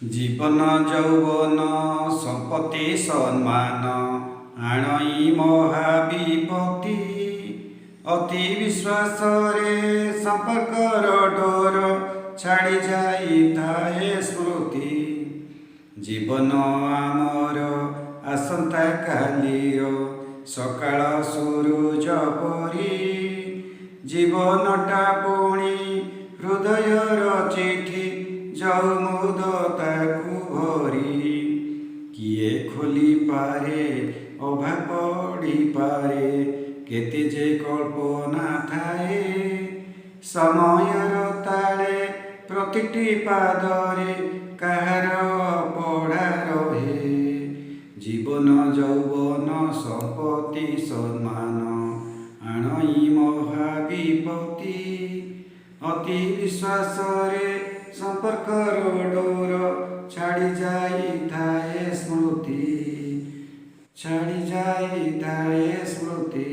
জীবন যৌবন সম্পত্তি সম্মান আণই মহাবিপত্তি অতি বিশ্বাসরে সম্পর্কর ডোর ছাড়ি যাইଥାଏ ସ୍ମୃତି। ଜୀବନ ଆମର ଆସନ୍ତା କାଲିର ସକାଳ ସୂରୁଜ ପରି ଜୀବନଟା ପୁଣି ହୃଦୟର ଚିଠି ଯାଉ ମୁଦ ତାକୁ ଭରି। କିଏ ଖୋଲିପାରେ ଅଭା ପଡ଼ିପାରେ କେତେ ଯେ କଳ୍ପନା ଥାଏ ସମୟର ତାଳେ ପ୍ରତିଟି ପାଦରେ କାହାର ପଢ଼ା ରହେ। ଜୀବନ ଯୌବନ ସମ୍ପତ୍ତି ସମ୍ମାନ ଆଣଇ ମହାବିପତ୍ତି ଅତି ବିଶ୍ୱାସରେ ସମ୍ପର୍କର ଡୋର ଛାଡ଼ି ଯାଇଥାଏ ସ୍ମୃତି, ଛାଡ଼ି ଯାଇଥାଏ ସ୍ମୃତି।